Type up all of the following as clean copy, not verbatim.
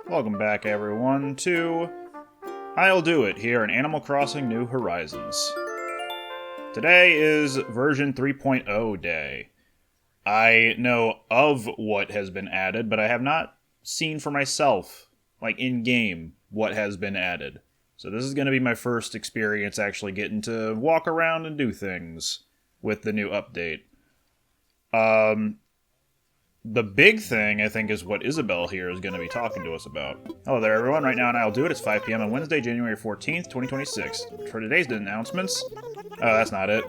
Welcome back, everyone, to I'll Do It here in Animal Crossing New Horizons. Today is version 3.0 day. I know of what has been added, but I have not seen for myself, like in-game, what has been added. So this is going to be my first experience actually getting to walk around and do things with the new update. The big thing, I think, is what Isabel here is going to be talking to us about. Hello there, everyone. Right now on I'll Do It, it's 5 p.m. on Wednesday, January 14th, 2026. For today's announcements... Oh, that's not it.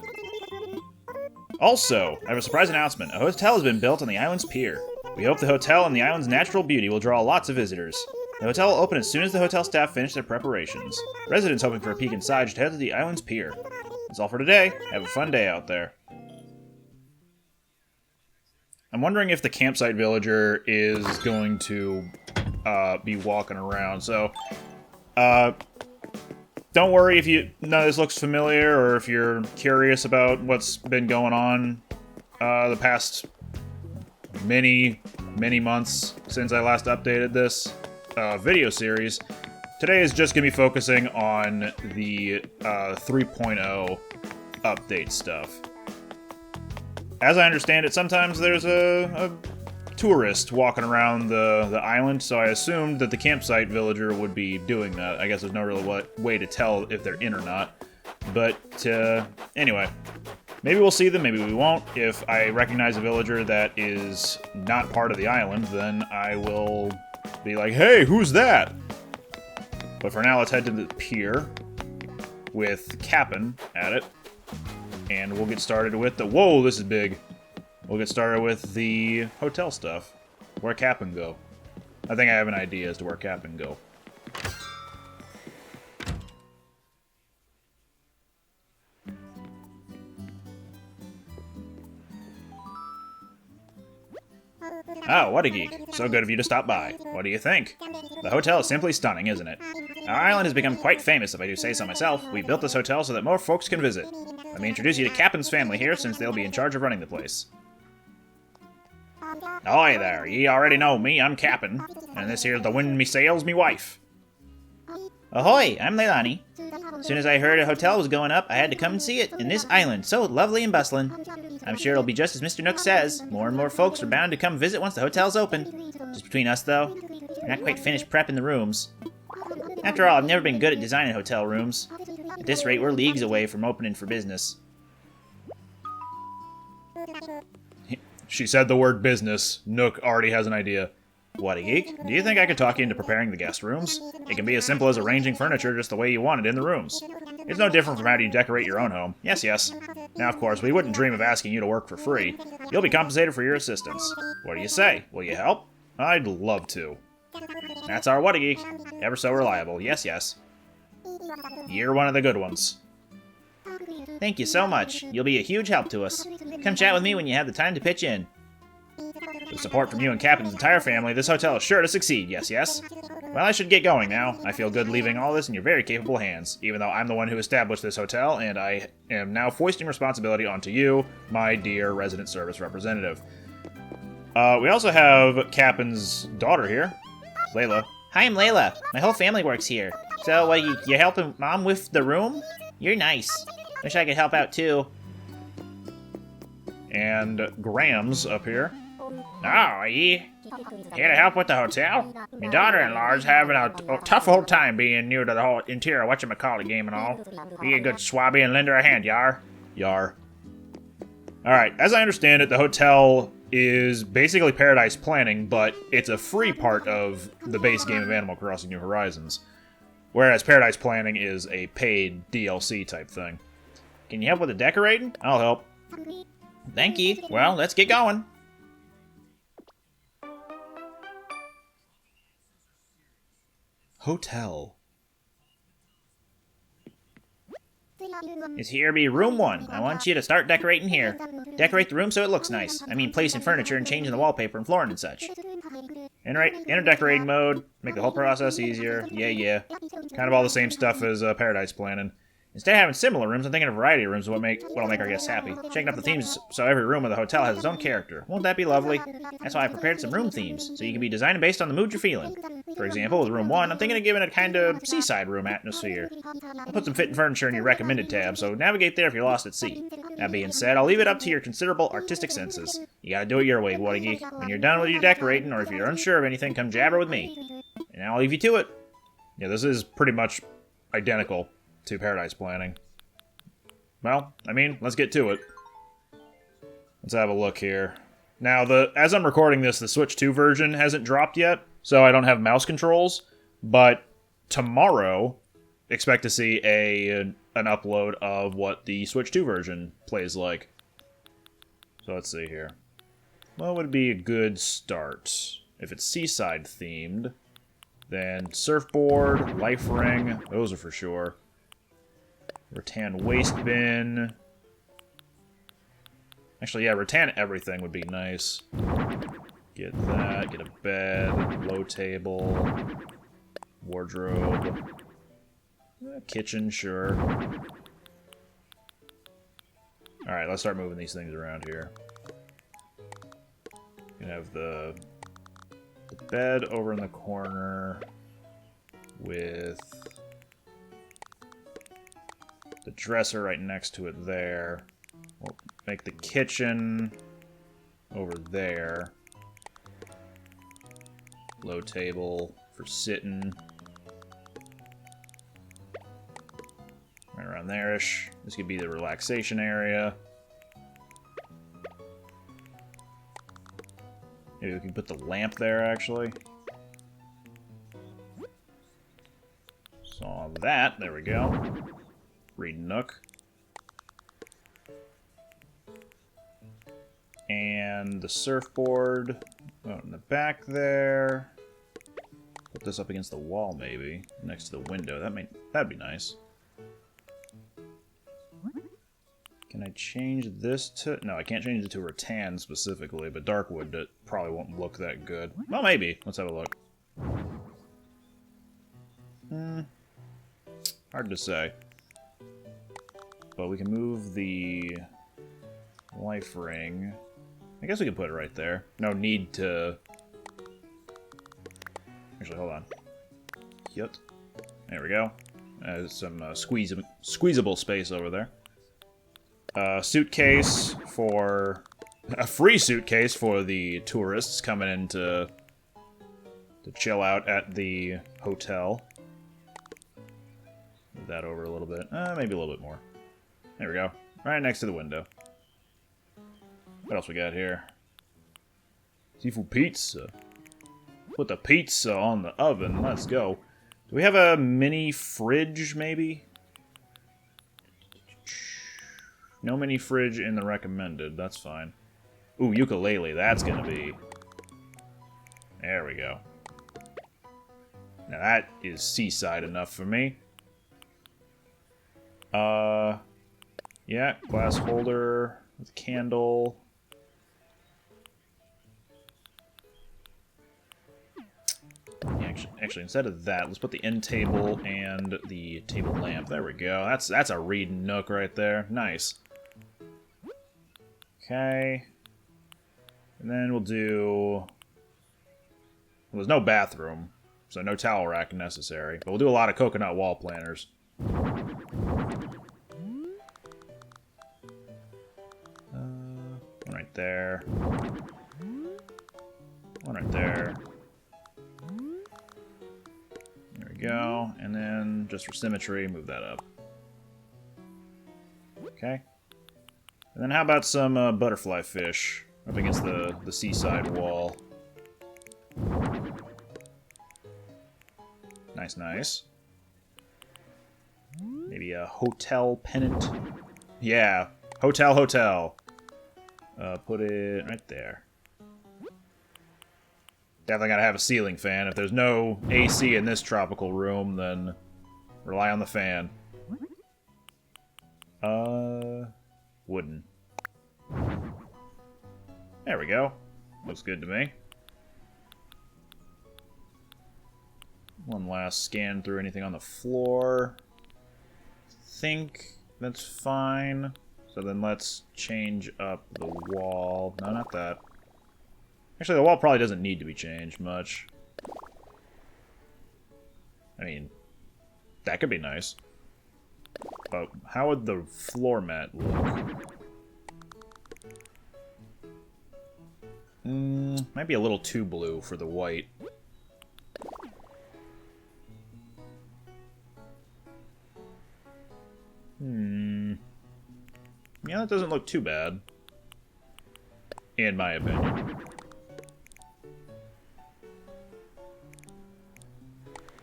Also, I have a surprise announcement. A hotel has been built on the island's pier. We hope the hotel and the island's natural beauty will draw lots of visitors. The hotel will open as soon as the hotel staff finish their preparations. Residents hoping for a peek inside should head to the island's pier. That's all for today. Have a fun day out there. I'm wondering if the campsite villager is going to be walking around. So, don't worry if none of this looks familiar or if you're curious about what's been going on the past many months since I last updated this video series. Today is just going to be focusing on the 3.0 update stuff. As I understand it, sometimes there's a tourist walking around the island, so I assumed that the campsite villager would be doing that. I guess there's no real way to tell if they're in or not. But, anyway. Maybe we'll see them, maybe we won't. If I recognize a villager that is not part of the island, then I will be like, hey, who's that? But for now, let's head to the pier with Cap'n at it. And we'll get started with the... Whoa, this is big. We'll get started with the hotel stuff. Where Cap'n go? I think I have an idea as to where Cap'n go. Oh, what a geek. So good of you to stop by. What do you think? The hotel is simply stunning, isn't it? Our island has become quite famous, if I do say so myself. We built this hotel so that more folks can visit. Let me introduce you to Cap'n's family here, since they'll be in charge of running the place. Ahoy there, ye already know me, I'm Cap'n, and this here's the wind me sails, me wife. Ahoy, I'm Leilani. As soon as I heard a hotel was going up, I had to come and see it, in this island, so lovely and bustling. I'm sure it'll be just as Mr. Nook says. More and more folks are bound to come visit once the hotel's open. Just between us, though, we're not quite finished prepping the rooms. After all, I've never been good at designing hotel rooms. At this rate, we're leagues away from opening for business. She said the word business. Nook already has an idea. What a geek. Do you think I could talk you into preparing the guest rooms? It can be as simple as arranging furniture just the way you want it in the rooms. It's no different from how you decorate your own home. Yes, yes. Now, of course, we wouldn't dream of asking you to work for free. You'll be compensated for your assistance. What do you say? Will you help? I'd love to. That's our What a Geek. Ever so reliable. Yes, yes. You're one of the good ones. Thank you so much. You'll be a huge help to us. Come chat with me when you have the time to pitch in. With support from you and Cap'n's entire family, this hotel is sure to succeed. Yes, yes. Well, I should get going now. I feel good leaving all this in your very capable hands, even though I'm the one who established this hotel, and I am now foisting responsibility onto you, my dear resident service representative. We also have Cap'n's daughter here, Layla. Hi, I'm Layla. My whole family works here. So, what, you helping Mom with the room? You're nice. Wish I could help out, too. And Graham's up here. Oh, are ye here to help with the hotel? My daughter-in-law's having a tough old time being new to the whole interior whatchamacallit game and all. Be a good swabby and lend her a hand, yar. Yar. Alright, as I understand it, the hotel is basically Paradise Planning, but it's a free part of the base game of Animal Crossing New Horizons. Whereas Paradise Planning is a paid DLC type thing. Can you help with the decorating? I'll help. Thank you. Well, let's get going. Hotel. This here be room 1. I want you to start decorating here. Decorate the room so it looks nice. I mean placing furniture and changing the wallpaper and flooring and such. Enter decorating mode, make the whole process easier. Yeah. Kind of all the same stuff as Paradise Planning. Instead of having similar rooms, I'm thinking a variety of rooms is what'll make our guests happy. Shaking up the themes so every room of the hotel has its own character. Won't that be lovely? That's why I prepared some room themes, so you can be designed based on the mood you're feeling. For example, with room 1, I'm thinking of giving it a kind of seaside room atmosphere. I'll put some fit and furniture in your recommended tab, so navigate there if you're lost at sea. That being said, I'll leave it up to your considerable artistic senses. You gotta do it your way, Wargi. When you're done with your decorating, or if you're unsure of anything, come jabber with me. And I'll leave you to it. Yeah, this is pretty much identical to Paradise Planning. Well, I mean, let's get to it. Let's have a look here. Now, as I'm recording this, the Switch 2 version hasn't dropped yet, so I don't have mouse controls, but tomorrow, expect to see an upload of what the Switch 2 version plays like. So let's see here. What would be a good start? If it's seaside themed, then surfboard, life ring, those are for sure. Rattan waste bin. Actually, yeah, rattan everything would be nice. Get that, get a bed, low table, wardrobe, kitchen, sure. Alright, let's start moving these things around here. You can have the bed over in the corner with the dresser right next to it there. We'll make the kitchen over there. Low table for sitting. Right around there-ish. This could be the relaxation area. Maybe we can put the lamp there, actually. Saw that. There we go. Read Nook. And the surfboard out in the back there. Put this up against the wall, maybe. Next to the window. That'd be nice. Can I change this to... No, I can't change it to rattan specifically, but darkwood it probably won't look that good. Well, maybe. Let's have a look. Hard to say. But we can move the life ring. I guess we can put it right there. No need to... Actually, hold on. Yep. There we go. There's some squeezable space over there. Suitcase for... A free suitcase for the tourists coming in to chill out at the hotel. Move that over a little bit. Maybe a little bit more. There we go. Right next to the window. What else we got here? Seafood pizza. Put the pizza on the oven. Let's go. Do we have a mini fridge, maybe? No mini fridge in the recommended. That's fine. Ooh, ukulele. That's gonna be... There we go. Now that is seaside enough for me. Yeah, glass holder with candle. Yeah, actually, instead of that, let's put the end table and the table lamp. There we go. That's a read nook right there. Nice. Okay. And then we'll do... Well, there's no bathroom, so no towel rack necessary. But we'll do a lot of coconut wall planters. One right there. One right there. There we go. And then, just for symmetry, move that up. Okay. And then how about some butterfly fish up against the seaside wall? Nice, nice. Maybe a hotel pennant. Yeah, hotel. Put it right there. Definitely gotta have a ceiling fan. If there's no AC in this tropical room, then rely on the fan. Wooden. There we go. Looks good to me. One last scan through anything on the floor. think that's fine. So then let's change up the wall. No, not that. Actually, the wall probably doesn't need to be changed much. I mean, that could be nice. But how would the floor mat look? Might be a little too blue for the white. Yeah, that doesn't look too bad. In my opinion.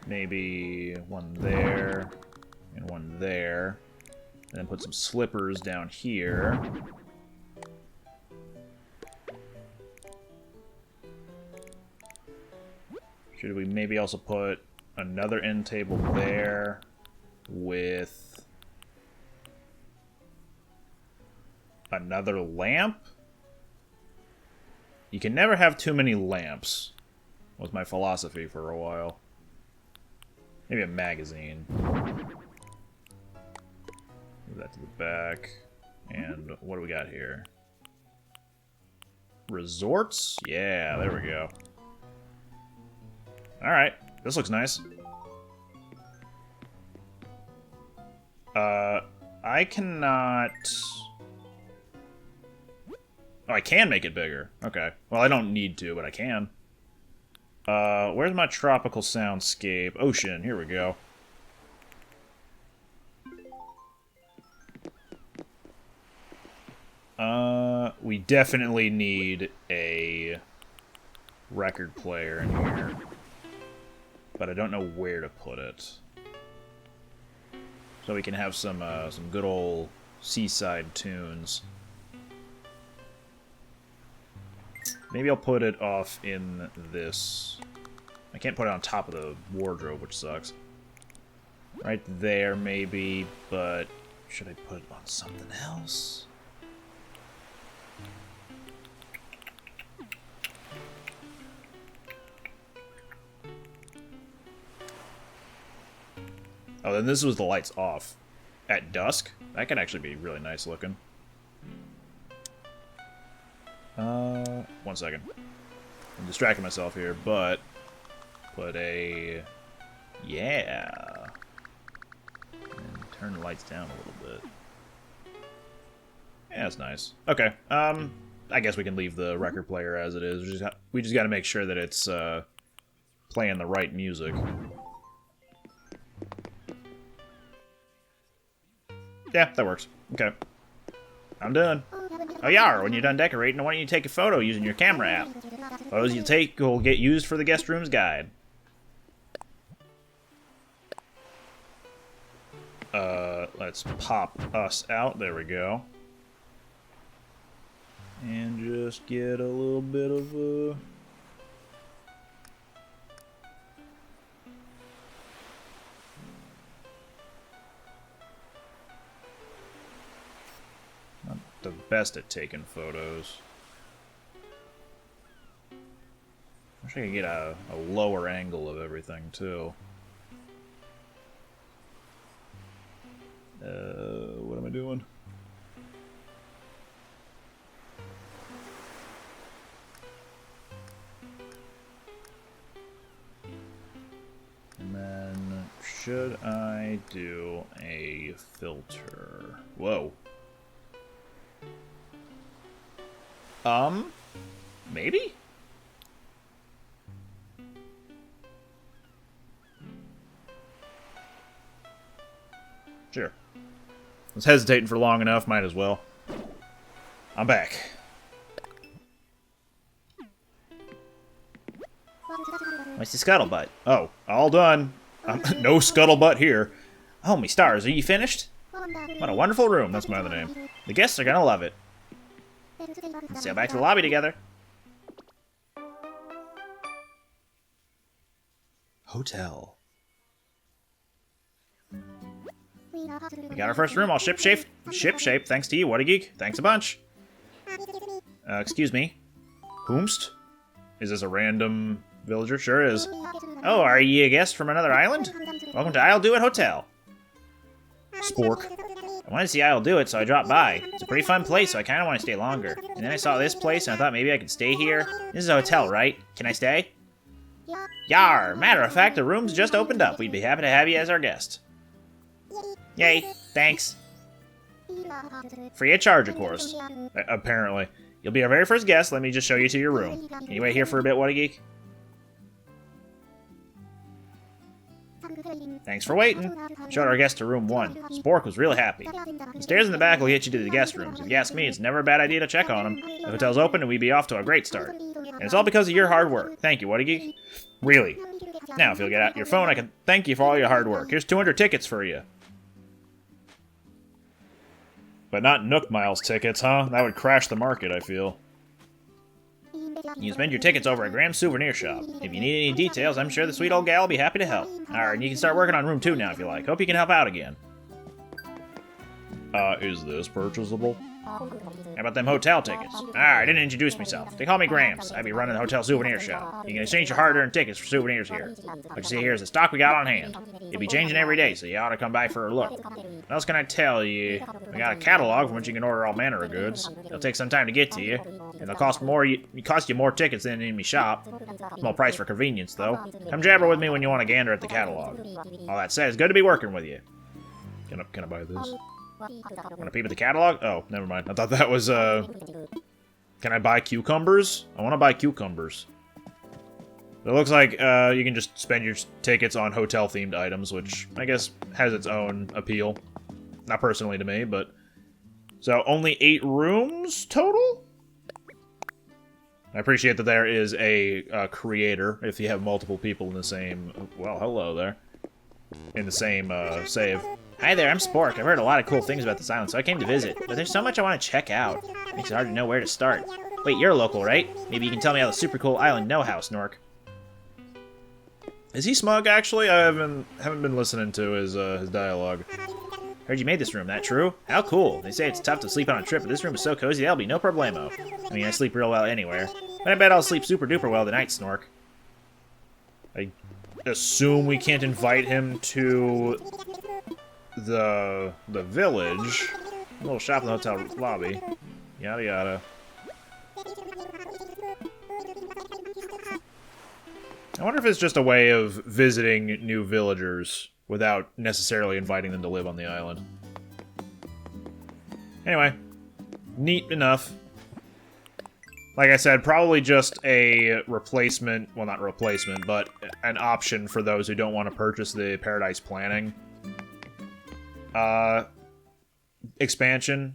Maybe one there, and one there. And then put some slippers down here. Should we maybe also put another end table there with another lamp? You can never have too many lamps, was my philosophy for a while. Maybe a magazine. Move that to the back. And what do we got here? Resorts? Yeah, there we go. Alright, this looks nice. I cannot... Oh, I can make it bigger. Okay. Well, I don't need to, but I can. Where's my tropical soundscape? Ocean, here we go. We definitely need a record player in here. But I don't know where to put it. So we can have some good old seaside tunes. Maybe I'll put it off in this. I can't put it on top of the wardrobe, which sucks. Right there, maybe, but should I put it on something else? Oh, then this was the lights off. At dusk? That could actually be really nice looking. One second. I'm distracting myself here, but put a... Yeah. And turn the lights down a little bit. Yeah, that's nice. Okay, I guess we can leave the record player as it is. We just gotta make sure that it's, playing the right music. Yeah, that works. Okay. I'm done. Oh, yeah, when you're done decorating, why don't you take a photo using your camera app? Photos you take will get used for the guest room's guide. Let's pop us out. There we go. And just get a little bit of a... Not the best at taking photos. I wish I could get a lower angle of everything, too. What am I doing? And then, should I do a filter? Whoa. Maybe? Sure. I was hesitating for long enough, might as well. I'm back. What's the scuttlebutt? Oh, all done. No scuttlebutt here. Oh, me stars, are you finished? What a wonderful room. That's my other name. The guests are gonna love it. Let's sail back to the lobby together. Hotel. We got our first room all ship-shape, thanks to you, what a geek. Thanks a bunch. Excuse me. Whomst? Is this a random villager? Sure is. Oh, are ye a guest from another island? Welcome to I'll Do It Hotel. Spork. I wanted to see how I'll do it, so I dropped by. It's a pretty fun place, so I kind of want to stay longer. And then I saw this place, and I thought maybe I could stay here. This is a hotel, right? Can I stay? Yar! Matter of fact, the room's just opened up. We'd be happy to have you as our guest. Yay, thanks. Free of charge, of course. Apparently. You'll be our very first guest. Let me just show you to your room. Can you wait here for a bit, What a Geek? Thanks for waiting. Showed our guest to room 1. Spork was really happy. The stairs in the back will get you to the guest rooms. If you ask me, it's never a bad idea to check on them. The hotel's open and we'd be off to a great start. And it's all because of your hard work. Thank you, What a Geek. Really? Now, if you'll get out your phone, I can thank you for all your hard work. Here's 200 tickets for you. But not Nook Miles tickets, huh? That would crash the market, I feel. You can spend your tickets over at Graham's Souvenir Shop. If you need any details, I'm sure the sweet old gal will be happy to help. Alright, and you can start working on room 2 now if you like. Hope you can help out again. Is this purchasable? How about them hotel tickets? I didn't introduce myself. They call me Grams. I be running the hotel souvenir shop. You can exchange your hard-earned tickets for souvenirs here. What you see here is the stock we got on hand. It'll be changing every day, so you ought to come by for a look. What else can I tell you? We got a catalog from which you can order all manner of goods. It'll take some time to get to you, and they'll cost you more tickets than in me shop. Small price for convenience, though. Come jabber with me when you want to gander at the catalog. All that said, it's good to be working with you. Can I buy this? Want to peep at the catalog? Oh, never mind. I thought that was, Can I buy cucumbers? I want to buy cucumbers. It looks like, you can just spend your tickets on hotel-themed items, which I guess has its own appeal. Not personally to me, but... So, only 8 rooms total? I appreciate that there is a creator, if you have multiple people in the same... Well, hello there. In the same, save. Hi there, I'm Spork. I've heard a lot of cool things about this island, so I came to visit. But there's so much I want to check out. Makes it hard to know where to start. Wait, you're a local, right? Maybe you can tell me how the super cool island know-how, Snork. Is he smug, actually? I haven't been listening to his dialogue. Heard you made this room, that true? How cool. They say it's tough to sleep on a trip, but this room is so cozy that'll be no problemo. I mean, I sleep real well anywhere. But I bet I'll sleep super duper well tonight, Snork. I assume we can't invite him to the village. A little shop in the hotel lobby. Yada yada. I wonder if it's just a way of visiting new villagers without necessarily inviting them to live on the island. Anyway, neat enough. Like I said, probably just a replacement, well not replacement, but an option for those who don't want to purchase the Paradise Planning expansion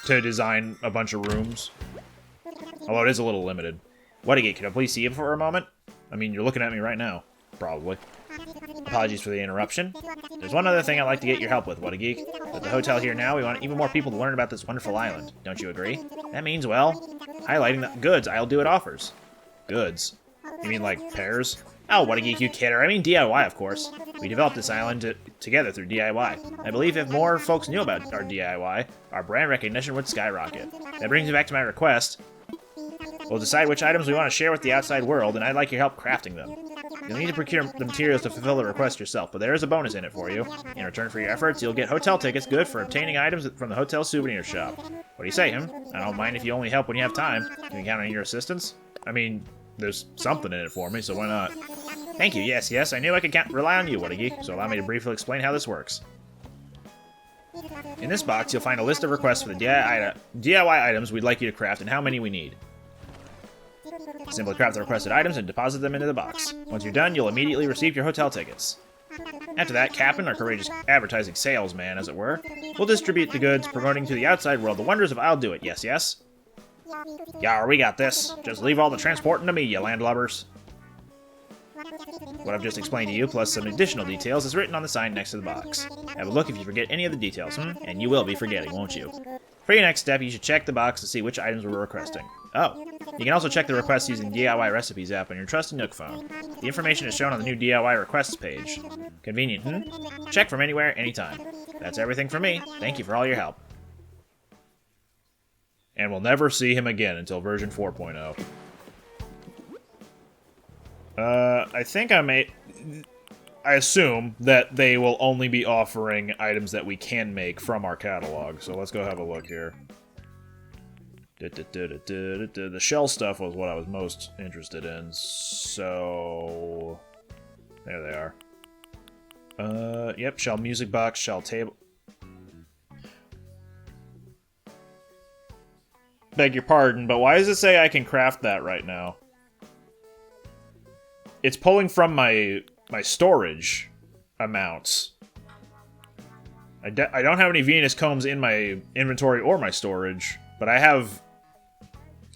to design a bunch of rooms. Although it is a little limited. What a Geek, can I please see you for a moment? I mean, you're looking at me right now. Probably. Apologies for the interruption. There's one other thing I'd like to get your help with, What a Geek. With the hotel here now, we want even more people to learn about this wonderful island. Don't you agree? That means, well, highlighting the goods I'll do it offers. Goods? You mean like pears? Oh, What a Geek, you kidder. I mean D.I.Y, of course. We developed this island together through D.I.Y. I believe if more folks knew about our D.I.Y, our brand recognition would skyrocket. That brings me back to my request. We'll decide which items we want to share with the outside world, and I'd like your help crafting them. You'll need to procure the materials to fulfill the request yourself, but there is a bonus in it for you. In return for your efforts, you'll get hotel tickets good for obtaining items from the hotel souvenir shop. What do you say, I don't mind if you only help when you have time. Can we count on your assistance? I mean, there's something in it for me, so why not? Thank you, yes, I knew I could rely on you, What a Geek, so allow me to briefly explain how this works. In this box, you'll find a list of requests for the DIY items we'd like you to craft and how many we need. Simply craft the requested items and deposit them into the box. Once you're done, you'll immediately receive your hotel tickets. After that, Captain, our courageous advertising salesman, as it were, will distribute the goods, promoting to the outside world the wonders of I'll do it, yes? Yar, we got this. Just leave all the transporting to me, you landlubbers. What I've just explained to you, plus some additional details, is written on the sign next to the box. Have a look if you forget any of the details, And you will be forgetting, won't you? For your next step, you should check the box to see which items we're requesting. Oh, you can also check the requests using the D.I.Y Recipes app on your trusty Nook phone. The information is shown on the new D.I.Y requests page. Convenient, Check from anywhere, anytime. That's everything from me. Thank you for all your help. And we'll never see him again until version 4.0. I assume that they will only be offering items that we can make from our catalog. So let's go have a look here. The shell stuff was what I was most interested in. So there they are. Yep, shell music box, shell table. Beg your pardon, but why does it say I can craft that right now? It's pulling from my storage amounts. I don't have any Venus combs in my inventory or my storage, but I have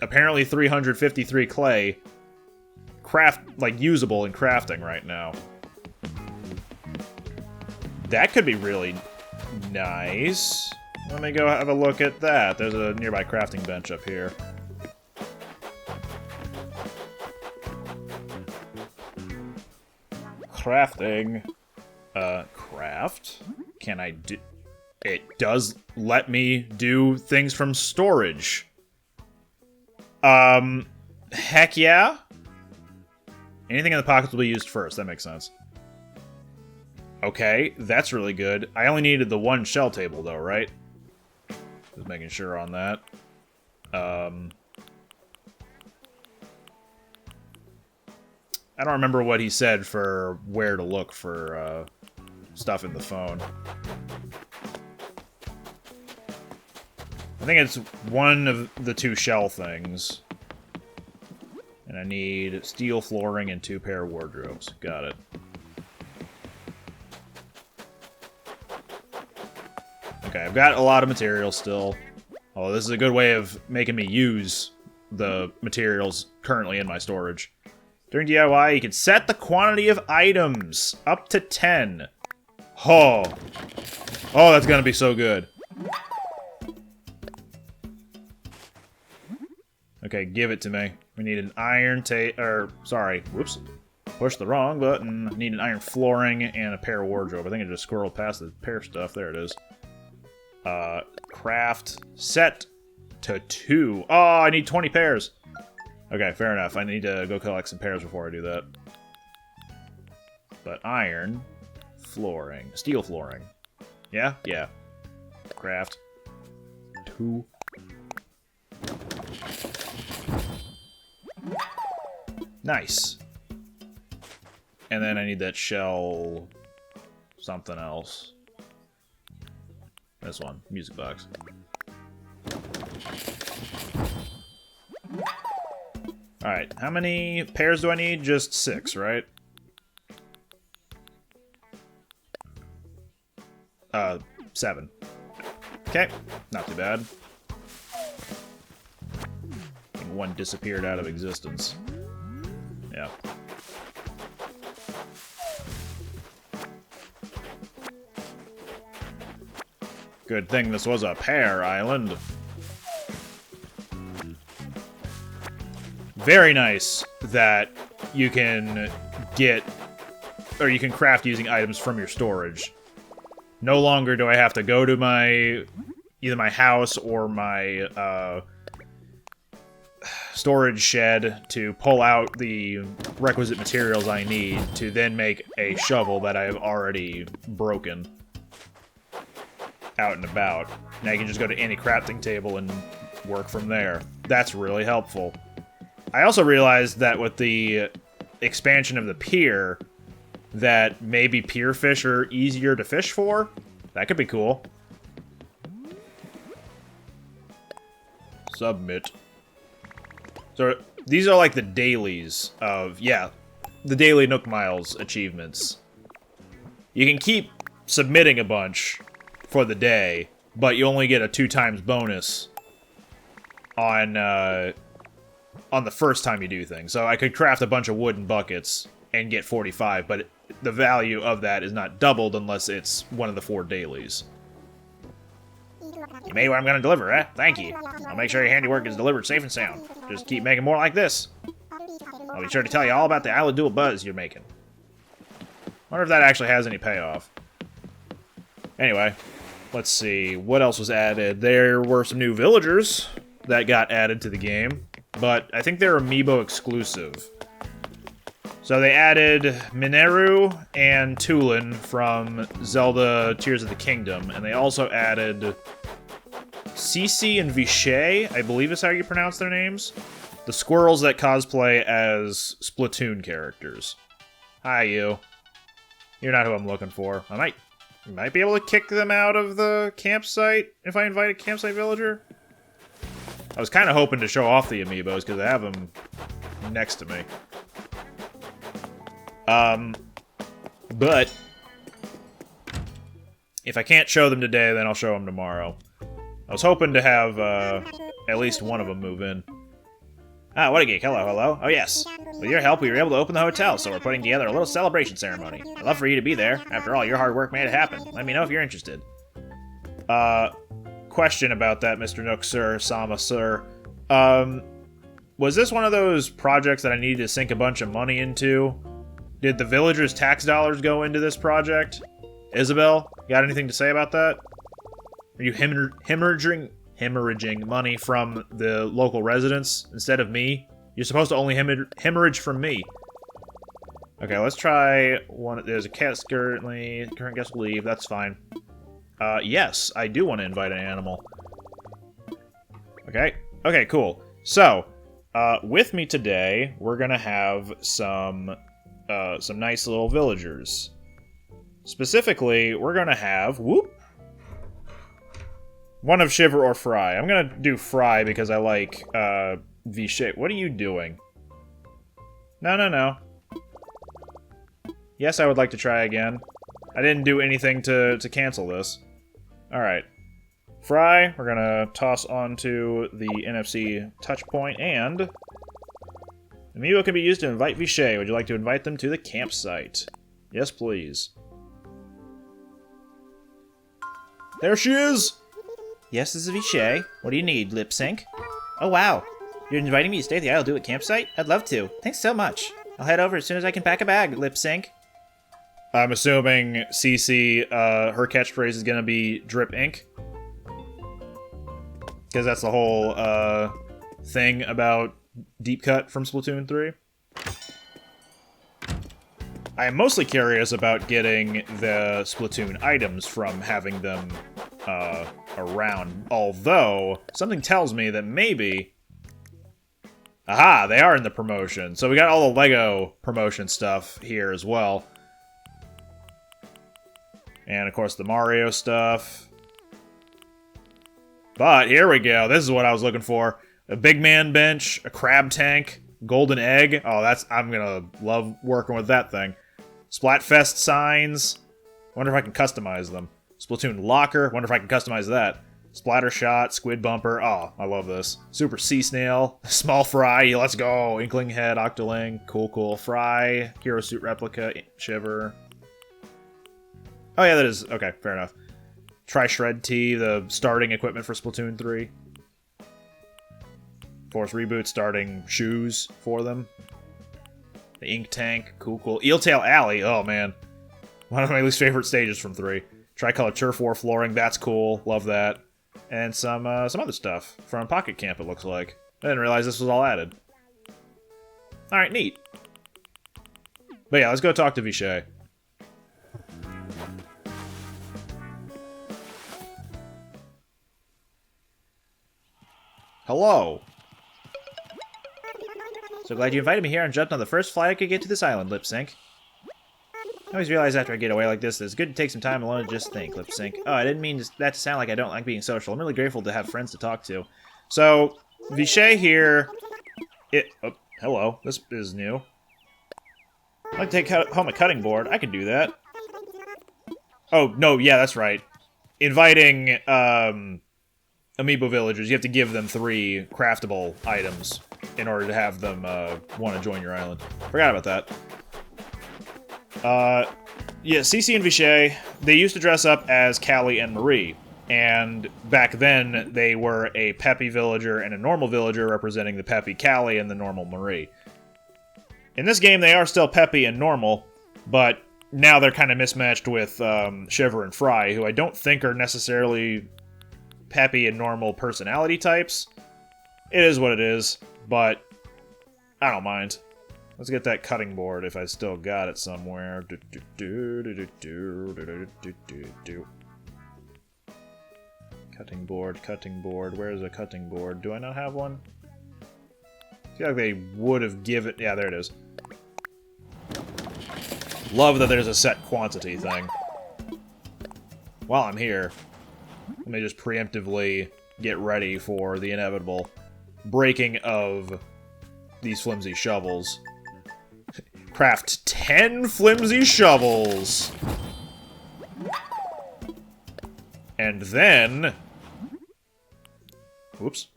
apparently 353 clay usable in crafting right now. That could be really nice. Let me go have a look at that. There's a nearby crafting bench up here. Crafting. Craft? Can I do... It does let me do things from storage. Heck yeah. Anything in the pockets will be used first. That makes sense. Okay, that's really good. I only needed the one shell table, though, right? Just making sure on that. I don't remember what he said for where to look for stuff in the phone. I think it's one of the two shell things. And I need steel flooring and 2 pair of wardrobes. Got it. Okay, I've got a lot of material still. Oh, this is a good way of making me use the materials currently in my storage. During DIY, you can set the quantity of items up to 10. Oh. Oh, that's gonna be so good. Okay, give it to me. We need an iron whoops. Pushed the wrong button. Need an iron flooring and a pair of wardrobe. I think I just squirreled past the pair stuff. There it is. Craft set to 2. Oh, I need 20 pairs. Okay, fair enough. I need to go collect some pairs before I do that. But iron, flooring, steel flooring. Yeah? Yeah. Craft. 2. Nice. And then I need that shell something else. This one, music box. Alright, how many pairs do I need? Just 6, right? 7. Okay, not too bad. I think one disappeared out of existence. Yeah. Good thing this was a pear island. Very nice that you can get, or you can craft using items from your storage. No longer do I have to go to either my house or my storage shed to pull out the requisite materials I need to then make a shovel that I have already broken out and about. Now you can just go to any crafting table and work from there. That's really helpful. I also realized that with the expansion of the pier, that maybe pier fish are easier to fish for. That could be cool. Submit. So these are like the dailies of, yeah, the daily Nook Miles achievements. You can keep submitting a bunch for the day, but you only get a 2 times bonus on the first time you do things. So I could craft a bunch of wooden buckets and get 45, but the value of that is not doubled unless it's one of the 4 dailies. You made what I'm gonna deliver, eh? Thank you. I'll make sure your handiwork is delivered safe and sound. Just keep making more like this. I'll be sure to tell you all about the Island Dual Buzz you're making. Wonder if that actually has any payoff. Anyway, let's see. What else was added? There were some new villagers that got added to the game, but I think they're amiibo exclusive. So they added Mineru and Tulin from Zelda Tears of the Kingdom, and they also added Cece and Vichay, I believe is how you pronounce their names. The squirrels that cosplay as Splatoon characters. Hi, you. You're not who I'm looking for. I might be able to kick them out of the campsite if I invite a campsite villager. I was kind of hoping to show off the amiibos because I have them next to me. But if I can't show them today, then I'll show them tomorrow. I was hoping to have at least one of them move in. Ah, what a geek. Hello, hello. Oh, yes. With your help, we were able to open the hotel, so we're putting together a little celebration ceremony. I'd love for you to be there. After all, your hard work made it happen. Let me know if you're interested. Question about that, Mr. Nook, sir, Sama, sir. Was this one of those projects that I needed to sink a bunch of money into? Did the villagers' tax dollars go into this project? Isabel, got anything to say about that? Are you hemorrhaging money from the local residents instead of me? You're supposed to only hemorrhage from me. Okay, let's try one. There's a cat currently. Current guest will leave. That's fine. Yes, I do want to invite an animal. Okay. Okay, cool. So, with me today, we're gonna have some nice little villagers. Specifically, we're gonna have one of Shiver or Fry. I'm gonna do Fry because I like V-shape. What are you doing? No. Yes, I would like to try again. I didn't do anything to cancel this. Alright. Fry, we're gonna toss onto the NFC touch point, and amiibo can be used to invite Vichay. Would you like to invite them to the campsite? Yes, please. There she is! Yes, this is Vichay. What do you need, Lip-Synch? Oh, wow. You're inviting me to stay at the I'll Do It campsite? I'd love to. Thanks so much. I'll head over as soon as I can pack a bag, Lip-Synch. I'm assuming Cece, her catchphrase is gonna be Drip Ink. Because that's the whole, thing about Deep Cut from Splatoon 3. I am mostly curious about getting the Splatoon items from having them, around. Although, something tells me that maybe... Aha! They are in the promotion. So we got all the LEGO promotion stuff here as well. And, of course, the Mario stuff. But, here we go. This is what I was looking for. A big man bench, a crab tank, golden egg. Oh, I'm gonna love working with that thing. Splatfest signs. Wonder if I can customize them. Splatoon locker. Wonder if I can customize that. Splatter shot, squid bumper. Oh, I love this. Super sea snail. Small Fry. Let's go. Inkling head, Octoling. Cool. Fry. Hero suit replica. Shiver. Oh, yeah, that is... Okay, fair enough. Try Shred T, the starting equipment for Splatoon 3. Force Reboot starting shoes for them. The Ink Tank, cool. Eeltail Alley, oh man. One of my least favorite stages from 3. Tricolor Turf War flooring, that's cool, love that. And some other stuff from Pocket Camp, it looks like. I didn't realize this was all added. Alright, neat. But yeah, let's go talk to Vichay. Hello. So glad you invited me here and jumped on the first flight I could get to this island, Lip-Synch. I always realize after I get away like this that it's good to take some time alone to just think, Lip-Synch. Oh, I didn't mean that to sound like I don't like being social. I'm really grateful to have friends to talk to. So, Vichay here... Oh, hello. This is new. I'd like to take home a cutting board. I can do that. Oh, no, yeah, that's right. Inviting, amiibo villagers, you have to give them 3 craftable items in order to have them want to join your island. Forgot about that. Yeah, Cece and Vichay, they used to dress up as Callie and Marie. And back then, they were a peppy villager and a normal villager representing the peppy Callie and the normal Marie. In this game, they are still peppy and normal, but now they're kind of mismatched with Shiver and Fry, who I don't think are necessarily peppy and normal personality types. It is what it is, but I don't mind. Let's get that cutting board if I still got it somewhere. Cutting board, cutting board. Where's a cutting board? Do I not have one? I feel like they would have given... Yeah, there it is. Love that there's a set quantity thing. While I'm here, let me just preemptively get ready for the inevitable breaking of these flimsy shovels. Craft 10 flimsy shovels! And then... Whoops.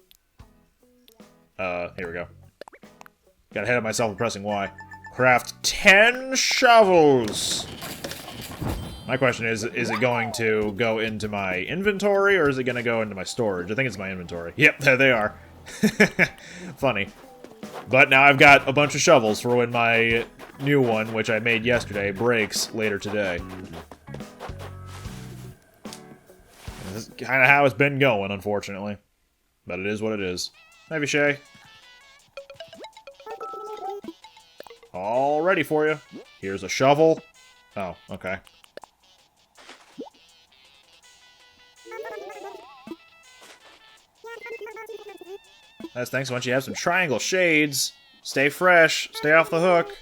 Here we go. Got ahead of myself with pressing Y. Craft 10 shovels! My question is it going to go into my inventory, or is it going to go into my storage? I think it's my inventory. Yep, there they are. Funny. But now I've got a bunch of shovels for when my new one, which I made yesterday, breaks later today. This is kind of how it's been going, unfortunately. But it is what it is. Maybe Shay. All ready for you. Here's a shovel. Oh, okay. That's thanks once you have some triangle shades. Stay fresh. Stay off the hook.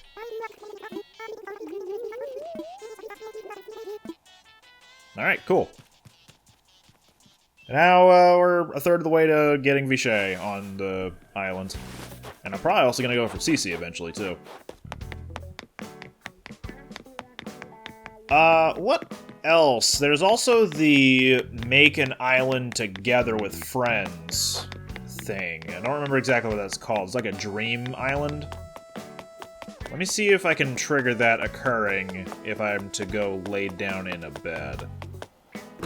Alright, cool. Now, we're a third of the way to getting Vichay on the island. And I'm probably also gonna go for Cece eventually, too. What else? There's also the make an island together with friends thing. I don't remember exactly what that's called. It's like a dream island. Let me see if I can trigger that occurring if I'm to go lay down in a bed.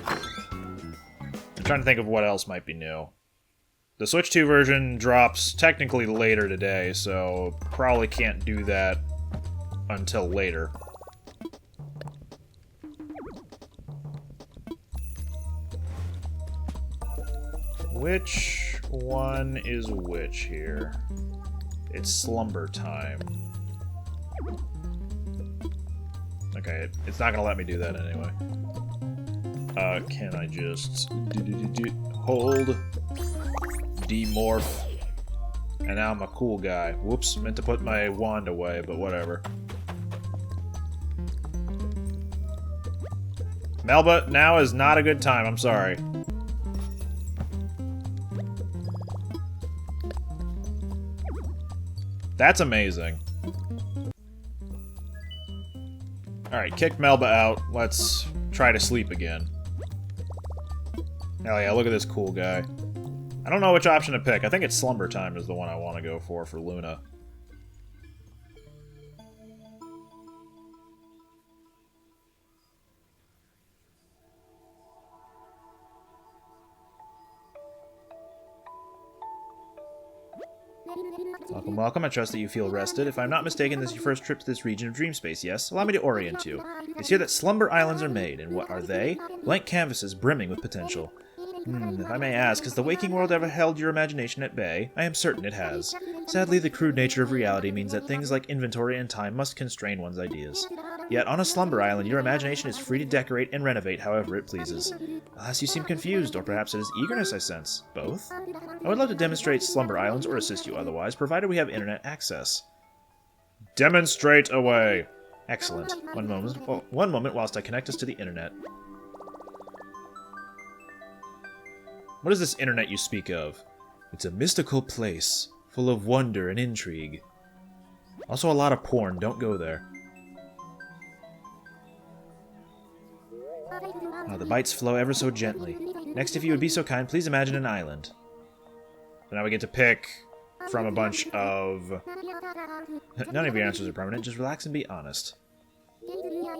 I'm trying to think of what else might be new. The Switch 2 version drops technically later today, so probably can't do that until later. Which one is which here? It's slumber time. Okay, it's not gonna let me do that anyway. Can I just hold, demorph, and now I'm a cool guy. Whoops, meant to put my wand away, but whatever. Melba, now is not a good time, I'm sorry. That's amazing. Alright, kick Melba out. Let's try to sleep again. Hell yeah, look at this cool guy. I don't know which option to pick. I think it's Slumber Time is the one I want to go for Luna. Welcome, welcome. I trust that you feel rested. If I'm not mistaken, this is your first trip to this region of dream space, yes? Allow me to orient you. It's here that Slumber Islands are made, and what are they? Blank canvases brimming with potential. If I may ask, has the waking world ever held your imagination at bay? I am certain it has. Sadly, the crude nature of reality means that things like inventory and time must constrain one's ideas. Yet, on a slumber island, your imagination is free to decorate and renovate however it pleases. Alas, you seem confused, or perhaps it is eagerness I sense. Both? I would love to demonstrate Slumber Islands or assist you otherwise, provided we have internet access. Demonstrate away! Excellent. One moment whilst I connect us to the internet. What is this internet you speak of? It's a mystical place, full of wonder and intrigue. Also a lot of porn, don't go there. The bites flow ever so gently. Next, if you would be so kind, please imagine an island. So now we get to pick from a bunch of... None of your answers are permanent, just relax and be honest.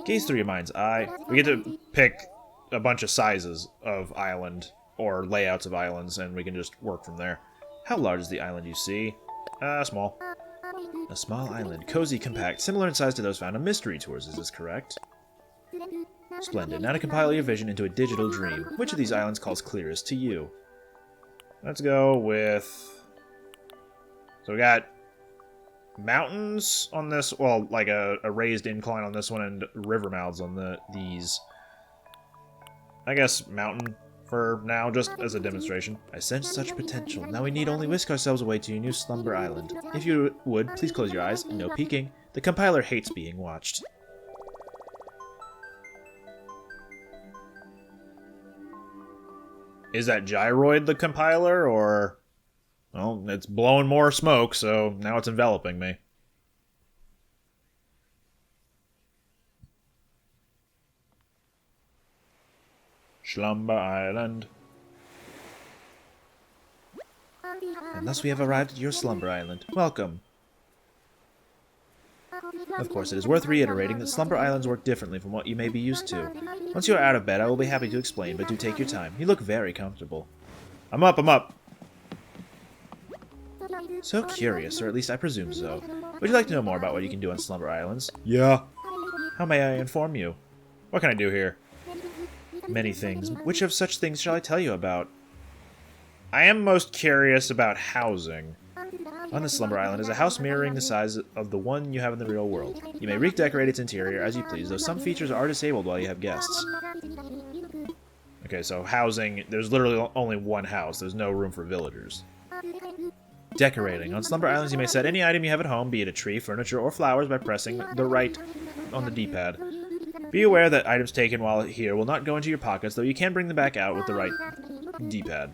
Gaze through your mind's eye. We get to pick a bunch of sizes of island, or layouts of islands, and we can just work from there. How large is the island you see? Small. A small island, cozy, compact, similar in size to those found on mystery tours, is this correct? Splendid. Now to compile your vision into a digital dream. Which of these islands calls clearest to you? Let's go with... So we got mountains on this, well, like a raised incline on this one, and river mouths on these. I guess mountain for now, just as a demonstration. I sense such potential. Now we need only whisk ourselves away to your new Slumber Island. If you would, please close your eyes. No peeking. The compiler hates being watched. Is that gyroid the compiler, or... Well, it's blowing more smoke, so now it's enveloping me. Slumber Island. And thus we have arrived at your Slumber Island. Welcome. Of course, it is worth reiterating that Slumber Islands work differently from what you may be used to. Once you are out of bed, I will be happy to explain, but do take your time. You look very comfortable. I'm up, I'm up. So curious, or at least I presume so. Would you like to know more about what you can do on Slumber Islands? Yeah. How may I inform you? What can I do here? Many things. Which of such things shall I tell you about? I am most curious about housing. On the Slumber Island is a house mirroring the size of the one you have in the real world. You may redecorate its interior as you please, though some features are disabled while you have guests. Okay, so housing, there's literally only one house. There's no room for villagers. Decorating. On Slumber Islands you may set any item you have at home, be it a tree, furniture, or flowers, by pressing the right on the D-pad. Be aware that items taken while here will not go into your pockets, though you can bring them back out with the right D-pad.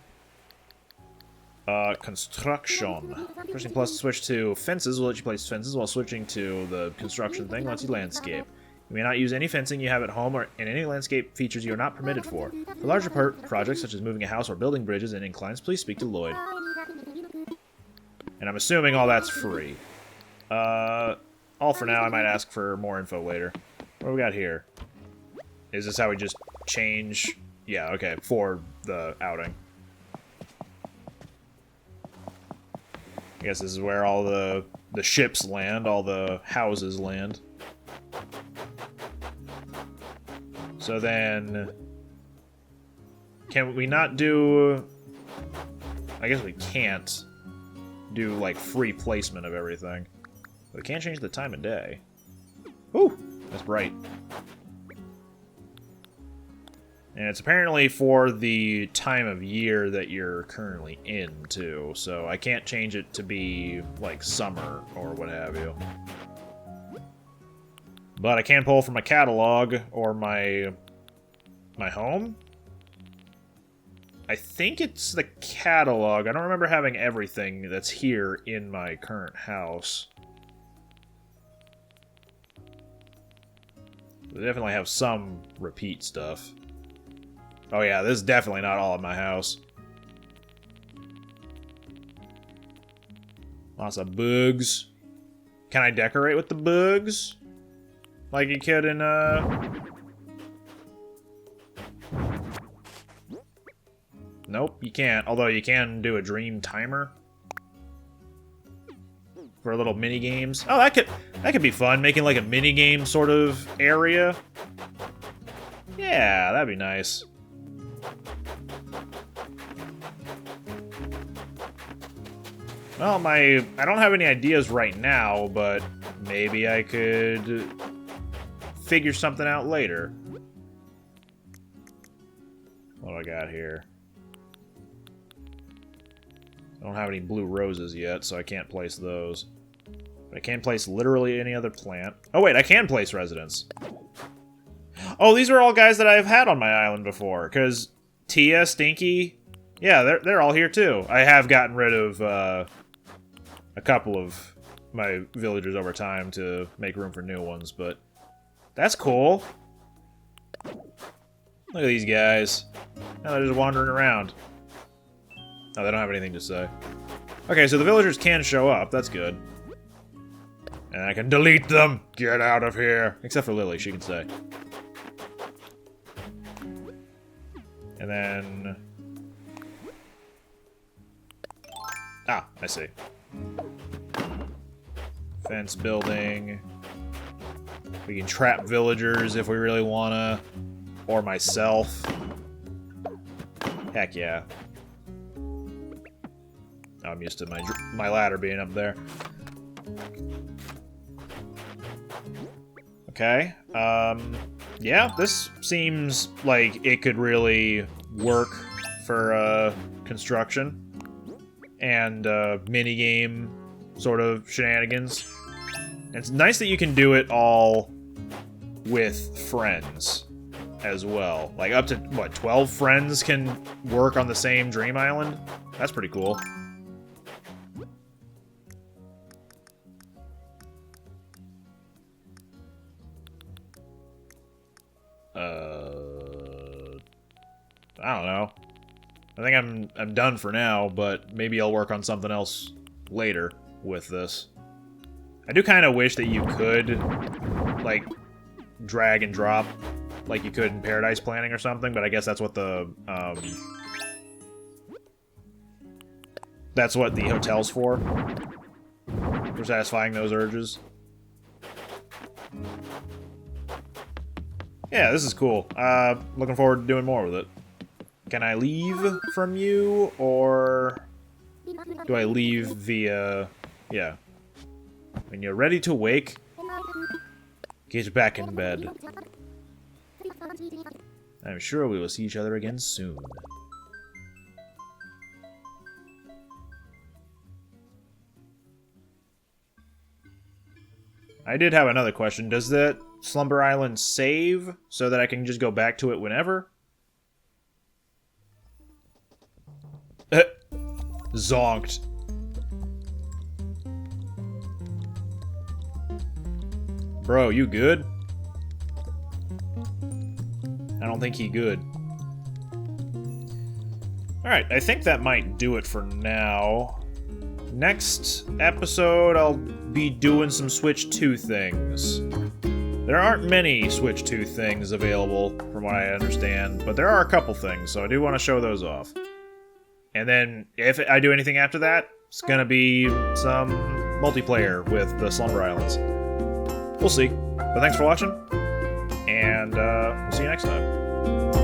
Construction. Pressing plus to switch to fences will let you place fences, while switching to the construction thing lets you landscape. You may not use any fencing you have at home or in any landscape features you are not permitted for. For larger projects such as moving a house or building bridges and inclines, please speak to Lloyd. And I'm assuming all that's free. All for now. I might ask for more info later. What do we got here? Is this how we just change? Yeah, okay, for the outing. I guess this is where all the ships land, all the houses land. So then... Can we not do... I guess we can't do, like, free placement of everything. But we can't change the time of day. Ooh, that's bright. And it's apparently for the time of year that you're currently in, too. So I can't change it to be, like, summer or what have you. But I can pull from my catalog or my home. I think it's the catalog. I don't remember having everything that's here in my current house. We definitely have some repeat stuff. Oh yeah, this is definitely not all in my house. Lots of bugs. Can I decorate with the bugs? Like you could in, Nope, you can't. Although you can do a dream timer. For little mini games. Oh, that could be fun. Making like a mini game sort of area. Yeah, that'd be nice. Well, I don't have any ideas right now, but maybe I could figure something out later. What do I got here? I don't have any blue roses yet, so I can't place those. But I can place literally any other plant. Oh wait, I can place residents. Oh, these are all guys that I've had on my island before, because Tia, Stinky, yeah, they're all here too. I have gotten rid of a couple of my villagers over time to make room for new ones, but that's cool. Look at these guys. Now they're just wandering around. Oh, they don't have anything to say. Okay, so the villagers can show up. That's good. And I can delete them. Get out of here. Except for Lily, she can stay. And then... Ah, I see. Fence building. We can trap villagers if we really wanna. Or myself. Heck yeah. I'm used to my ladder being up there. Okay. Yeah, this seems like it could really work for construction and minigame sort of shenanigans. And it's nice that you can do it all with friends as well. Like up to, what, 12 friends can work on the same Dream Island? That's pretty cool. I don't know. I think I'm done for now, but maybe I'll work on something else later with this. I do kind of wish that you could, like, drag and drop like you could in Paradise Planning or something, but I guess that's what the hotel's for satisfying those urges. Yeah, this is cool. Looking forward to doing more with it. Can I leave from you, or do I leave via... Yeah. When you're ready to wake, get back in bed. I'm sure we will see each other again soon. I did have another question. Does that Slumber Island save so that I can just go back to it whenever? Zonked. Bro, you good? I don't think he good. Alright, I think that might do it for now. Next episode, I'll be doing some Switch 2 things. There aren't many Switch 2 things available, from what I understand, but there are a couple things, so I do want to show those off. And then, if I do anything after that, it's gonna be some multiplayer with the Slumber Islands. We'll see. But thanks for watching, and we'll see you next time.